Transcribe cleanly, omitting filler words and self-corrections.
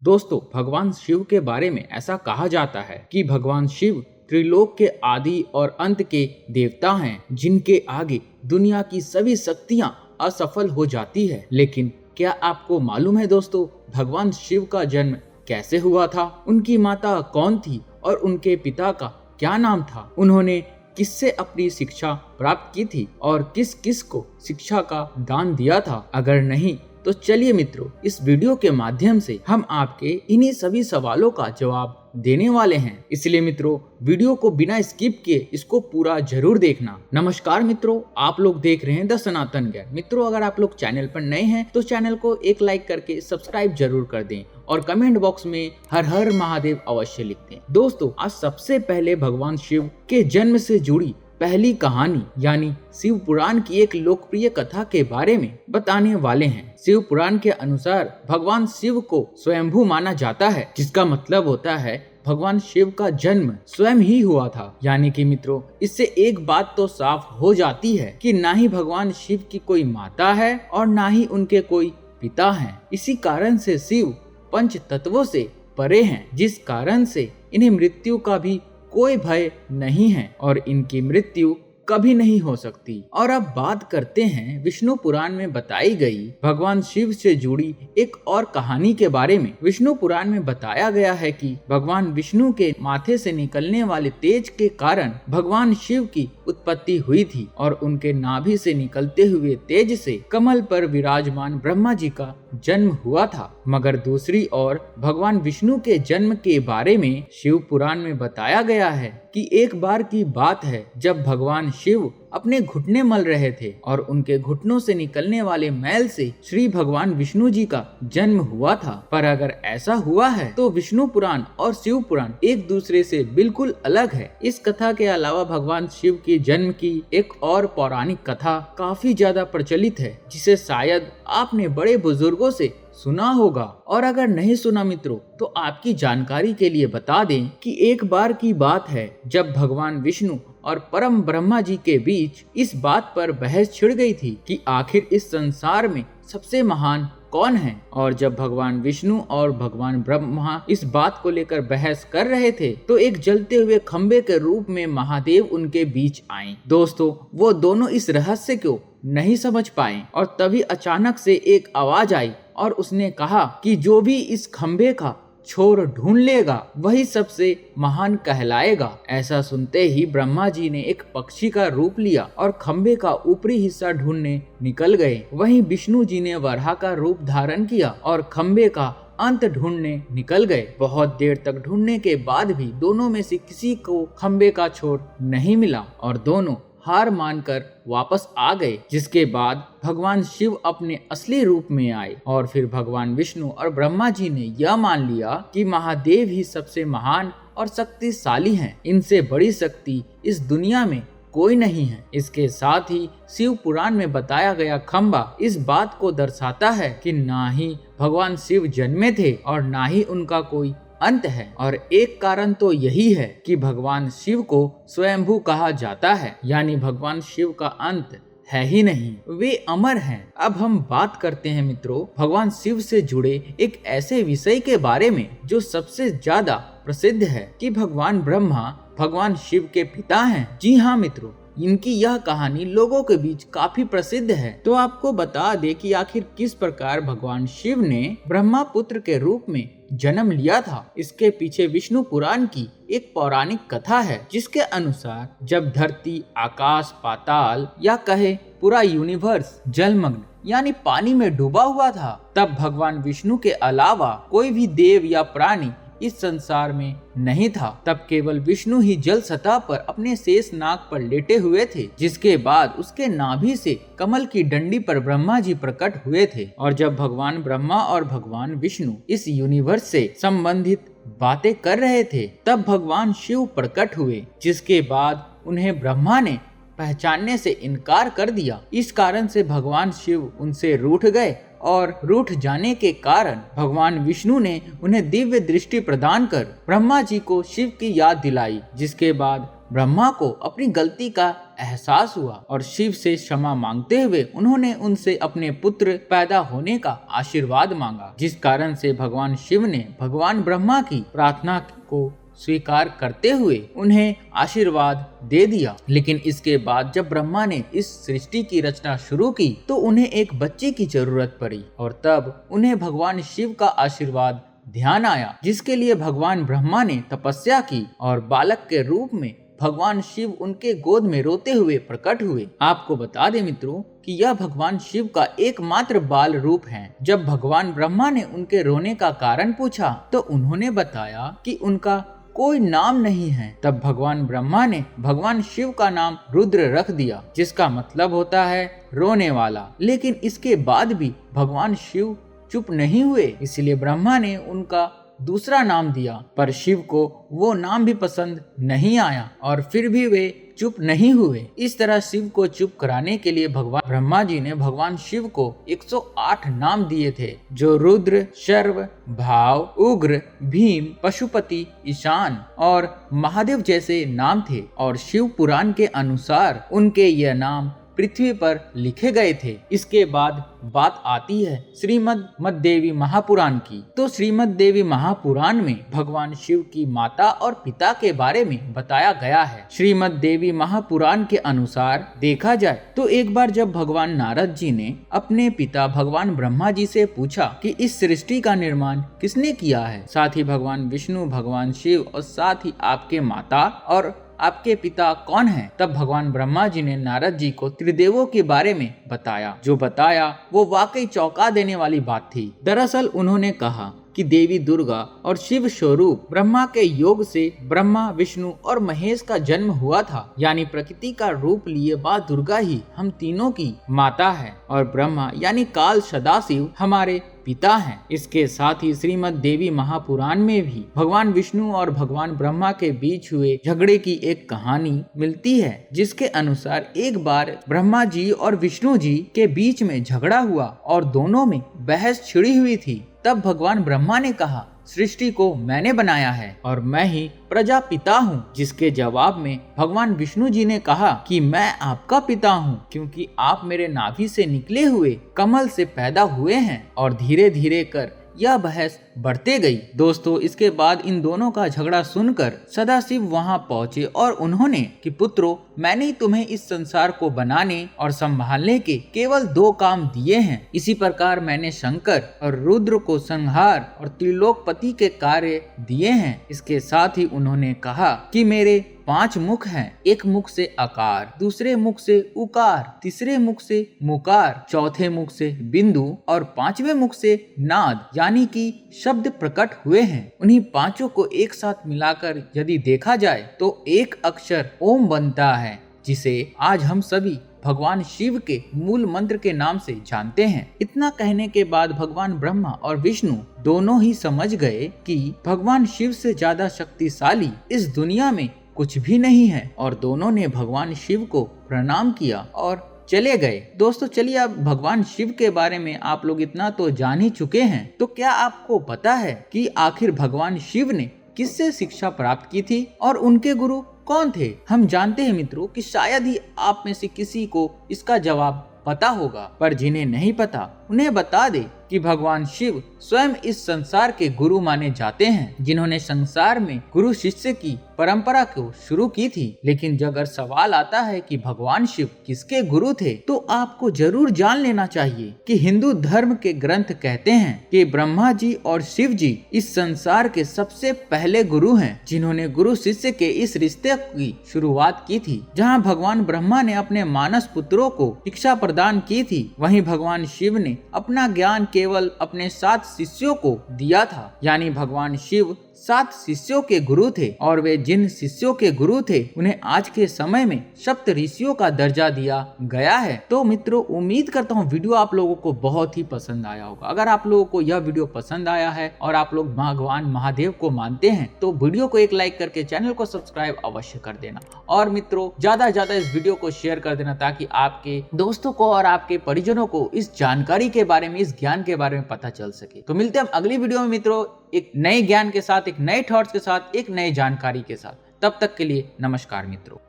दोस्तों, भगवान शिव के बारे में ऐसा कहा जाता है कि भगवान शिव त्रिलोक के आदि और अंत के देवता हैं, जिनके आगे दुनिया की सभी शक्तियां असफल हो जाती है। लेकिन क्या आपको मालूम है दोस्तों, भगवान शिव का जन्म कैसे हुआ था? उनकी माता कौन थी और उनके पिता का क्या नाम था? उन्होंने किससे अपनी शिक्षा प्राप्त की थी और किस किस को शिक्षा का दान दिया था? अगर नहीं तो चलिए मित्रों, इस वीडियो के माध्यम से हम आपके इन्हीं सभी सवालों का जवाब देने वाले हैं। इसलिए मित्रों, वीडियो को बिना स्किप किए इसको पूरा जरूर देखना। नमस्कार मित्रों, आप लोग देख रहे हैं द सनातन ज्ञान। मित्रों, अगर आप लोग चैनल पर नए हैं तो चैनल को एक लाइक करके सब्सक्राइब जरूर कर दें और कमेंट बॉक्स में हर हर महादेव अवश्य लिख दें। दोस्तों, आज सबसे पहले भगवान शिव के जन्म से जुड़ी पहली कहानी यानी शिव पुराण की एक लोकप्रिय कथा के बारे में बताने वाले हैं। शिव पुराण के अनुसार भगवान शिव को स्वयंभू माना जाता है, जिसका मतलब होता है भगवान शिव का जन्म स्वयं ही हुआ था। यानी कि मित्रों, इससे एक बात तो साफ हो जाती है कि ना ही भगवान शिव की कोई माता है और ना ही उनके कोई पिता हैं। इसी कारण से शिव पंच तत्वों से परे हैं, जिस कारण से इन्हें मृत्यु का भी कोई भय नहीं है और इनकी मृत्यु कभी नहीं हो सकती। और अब बात करते हैं विष्णु पुराण में बताई गई भगवान शिव से जुड़ी एक और कहानी के बारे में। विष्णु पुराण में बताया गया है कि भगवान विष्णु के माथे से निकलने वाले तेज के कारण भगवान शिव की उत्पत्ति हुई थी और उनके नाभि से निकलते हुए तेज से कमल पर विराजमान ब्रह्मा जी का जन्म हुआ था। मगर दूसरी ओर भगवान विष्णु के जन्म के बारे में शिव पुराण में बताया गया है कि एक बार की बात है जब भगवान शिव अपने घुटने मल रहे थे और उनके घुटनों से निकलने वाले मैल से श्री भगवान विष्णु जी का जन्म हुआ था। पर अगर ऐसा हुआ है तो विष्णु पुराण और शिव पुराण एक दूसरे से बिल्कुल अलग है। इस कथा के अलावा भगवान शिव के जन्म की एक और पौराणिक कथा काफी ज्यादा प्रचलित है, जिसे शायद आपने बड़े बुजुर्गों से सुना होगा। और अगर नहीं सुना मित्रों, तो आपकी जानकारी के लिए बता दें कि एक बार की बात है जब भगवान विष्णु और परम ब्रह्मा जी के बीच इस बात पर बहस छिड़ गई थी कि आखिर इस संसार में सबसे महान कौन है। और जब भगवान विष्णु और भगवान ब्रह्मा इस बात को लेकर बहस कर रहे थे तो एक जलते हुए खंबे के रूप में महादेव उनके बीच आए। दोस्तों, वो दोनों इस रहस्य को नहीं समझ पाए और तभी अचानक से एक आवाज आई और उसने कहा कि जो भी इस खंबे का छोर ढूंढ लेगा वही सबसे महान कहलाएगा। ऐसा सुनते ही ब्रह्मा जी ने एक पक्षी का रूप लिया और खंबे का ऊपरी हिस्सा ढूंढने निकल गए। वहीं विष्णु जी ने वराह का रूप धारण किया और खंबे का अंत ढूंढने निकल गए। बहुत देर तक ढूंढने के बाद भी दोनों में से किसी को खंबे का छोर नहीं मिला और दोनों हार मानकर वापस आ गए। जिसके बाद भगवान शिव अपने असली रूप में आए और फिर भगवान विष्णु और ब्रह्मा जी ने यह मान लिया कि महादेव ही सबसे महान और शक्तिशाली हैं। इनसे बड़ी शक्ति इस दुनिया में कोई नहीं है। इसके साथ ही शिव पुराण में बताया गया खंबा इस बात को दर्शाता है कि ना ही भगवान शिव जन्मे थे और ना ही उनका कोई अंत है। और एक कारण तो यही है कि भगवान शिव को स्वयंभू कहा जाता है, यानी भगवान शिव का अंत है ही नहीं, वे अमर हैं। अब हम बात करते हैं मित्रों भगवान शिव से जुड़े एक ऐसे विषय के बारे में जो सबसे ज्यादा प्रसिद्ध है कि भगवान ब्रह्मा भगवान शिव के पिता हैं। जी हाँ मित्रों, इनकी यह कहानी लोगों के बीच काफी प्रसिद्ध है। तो आपको बता दे कि आखिर किस प्रकार भगवान शिव ने ब्रह्मा पुत्र के रूप में जन्म लिया था। इसके पीछे विष्णु पुराण की एक पौराणिक कथा है, जिसके अनुसार जब धरती, आकाश, पाताल या कहे पूरा यूनिवर्स जलमग्न यानी पानी में डूबा हुआ था, तब भगवान विष्णु के अलावा कोई भी देव या प्राणी इस संसार में नहीं था। तब केवल विष्णु ही जल सतह पर अपने शेष नाग पर लेटे हुए थे। जिसके बाद उसके नाभि से कमल की डंडी पर ब्रह्मा जी प्रकट हुए थे। और जब भगवान ब्रह्मा और भगवान विष्णु इस यूनिवर्स से संबंधित बातें कर रहे थे, तब भगवान शिव प्रकट हुए, जिसके बाद उन्हें ब्रह्मा ने पहचानने से इनकार कर दिया। इस कारण से भगवान शिव उनसे रूठ गए और रूठ जाने के कारण भगवान विष्णु ने उन्हें दिव्य दृष्टि प्रदान कर ब्रह्मा जी को शिव की याद दिलाई। जिसके बाद ब्रह्मा को अपनी गलती का एहसास हुआ और शिव से क्षमा मांगते हुए उन्होंने उनसे अपने पुत्र पैदा होने का आशीर्वाद मांगा, जिस कारण से भगवान शिव ने भगवान ब्रह्मा की प्रार्थना को स्वीकार करते हुए उन्हें आशीर्वाद दे दिया। लेकिन इसके बाद जब ब्रह्मा ने इस सृष्टि की रचना शुरू की तो उन्हें एक बच्चे की जरूरत पड़ी और तब उन्हें भगवान शिव का आशीर्वाद ध्यान आया, जिसके लिए भगवान ब्रह्मा ने तपस्या की और बालक के रूप में भगवान शिव उनके गोद में रोते हुए प्रकट हुए। आपको बता दें मित्रों कि यह भगवान शिव का एकमात्र बाल रूप है। जब भगवान ब्रह्मा ने उनके रोने का कारण पूछा तो उन्होंने बताया कि उनका कोई नाम नहीं है। तब भगवान ब्रह्मा ने भगवान शिव का नाम रुद्र रख दिया, जिसका मतलब होता है रोने वाला। लेकिन इसके बाद भी भगवान शिव चुप नहीं हुए, इसलिए ब्रह्मा ने उनका दूसरा नाम दिया, पर शिव को वो नाम भी पसंद नहीं आया और फिर भी वे चुप नहीं हुए। इस तरह शिव को चुप कराने के लिए भगवान ब्रह्मा जी ने भगवान शिव को 108 नाम दिए थे, जो रुद्र, शर्व, भाव, उग्र, भीम, पशुपति, ईशान और महादेव जैसे नाम थे। और शिव पुराण के अनुसार उनके यह नाम पृथ्वी पर लिखे गए थे। इसके बाद बात आती है श्रीमद् देवी महापुराण की। तो श्रीमद् देवी महापुराण में भगवान शिव की माता और पिता के बारे में बताया गया है। श्रीमद् देवी महापुराण के अनुसार देखा जाए तो एक बार जब भगवान नारद जी ने अपने पिता भगवान ब्रह्मा जी से पूछा कि इस सृष्टि का निर्माण किसने किया है, साथ ही भगवान विष्णु, भगवान शिव और साथ ही आपके माता और आपके पिता कौन हैं, तब भगवान ब्रह्मा जी ने नारद जी को त्रिदेवों के बारे में बताया। जो बताया वो वाकई चौंका देने वाली बात थी। दरअसल उन्होंने कहा कि देवी दुर्गा और शिव स्वरूप ब्रह्मा के योग से ब्रह्मा, विष्णु और महेश का जन्म हुआ था। यानी प्रकृति का रूप लिए माँ दुर्गा ही हम तीनों की माता है और ब्रह्मा यानी काल सदाशिव हमारे पिता हैं। इसके साथ ही श्रीमद् देवी महापुराण में भी भगवान विष्णु और भगवान ब्रह्मा के बीच हुए झगड़े की एक कहानी मिलती है, जिसके अनुसार एक बार ब्रह्मा जी और विष्णु जी के बीच में झगड़ा हुआ और दोनों में बहस छिड़ी हुई थी। तब भगवान ब्रह्मा ने कहा, सृष्टि को मैंने बनाया है और मैं ही प्रजापिता हूँ। जिसके जवाब में भगवान विष्णु जी ने कहा कि मैं आपका पिता हूँ, क्योंकि आप मेरे नाभि से निकले हुए कमल से पैदा हुए हैं। और धीरे धीरे कर यह बहस बढ़ते गई। दोस्तों, इसके बाद इन दोनों का झगड़ा सुनकर सदाशिव वहां पहुंचे और उन्होंने कि पुत्रों, मैंने तुम्हें इस संसार को बनाने और संभालने के केवल 2 काम दिए हैं। इसी प्रकार मैंने शंकर और रुद्र को संहार और त्रिलोकपति के कार्य दिए हैं। इसके साथ ही उन्होंने कहा कि मेरे 5 मुख हैं। एक मुख से आकार, दूसरे मुख से उकार, तीसरे मुख से मुकार, चौथे मुख से बिंदु और 5वें मुख से नाद यानी कि शब्द प्रकट हुए हैं। उन्हीं 5 को एक साथ मिलाकर यदि देखा जाए तो एक अक्षर ओम बनता है, जिसे आज हम सभी भगवान शिव के मूल मंत्र के नाम से जानते हैं। इतना कहने के बाद भगवान ब्रह्मा और विष्णु दोनों ही समझ गए कि भगवान शिव से ज्यादा शक्तिशाली इस दुनिया में कुछ भी नहीं है और दोनों ने भगवान शिव को प्रणाम किया और चले गए। दोस्तों, चलिए अब भगवान शिव के बारे में आप लोग इतना तो जान ही चुके हैं, तो क्या आपको पता है कि आखिर भगवान शिव ने किससे शिक्षा प्राप्त की थी और उनके गुरु कौन थे? हम जानते हैं मित्रों कि शायद ही आप में से किसी को इसका जवाब पता होगा, पर जिन्हें नहीं पता उन्हें बता दे कि भगवान शिव स्वयं इस संसार के गुरु माने जाते हैं, जिन्होंने संसार में गुरु शिष्य की परंपरा को शुरू की थी। लेकिन अगर सवाल आता है कि भगवान शिव किसके गुरु थे, तो आपको जरूर जान लेना चाहिए कि हिंदू धर्म के ग्रंथ कहते हैं कि ब्रह्मा जी और शिव जी इस संसार के सबसे पहले गुरु हैं, जिन्होंने गुरु शिष्य के इस रिश्ते की शुरुआत की थी। जहाँ भगवान ब्रह्मा ने अपने मानस पुत्रों को शिक्षा प्रदान की थी, वहीं भगवान शिव ने अपना ज्ञान केवल अपने 7 शिष्यों को दिया था। यानी भगवान शिव 7 शिष्यों के गुरु थे और वे जिन शिष्यों के गुरु थे उन्हें आज के समय में सप्त ऋषियों का दर्जा दिया गया है। तो मित्रों, उम्मीद करता हूँ वीडियो आप लोगों को बहुत ही पसंद आया होगा। अगर आप लोगों को यह वीडियो पसंद आया है और आप लोग भगवान महादेव को मानते हैं तो वीडियो को एक लाइक करके चैनल को सब्सक्राइब अवश्य कर देना। और मित्रों, ज्यादा से ज्यादा इस वीडियो को शेयर कर देना ताकि आपके दोस्तों को और आपके परिजनों को इस जानकारी के बारे में, इस ज्ञान के बारे में पता चल सके। तो मिलते हैं अगली वीडियो में मित्रों, एक नए ज्ञान के साथ, एक नए थॉट्स के साथ, एक नई जानकारी के साथ। तब तक के लिए नमस्कार मित्रों।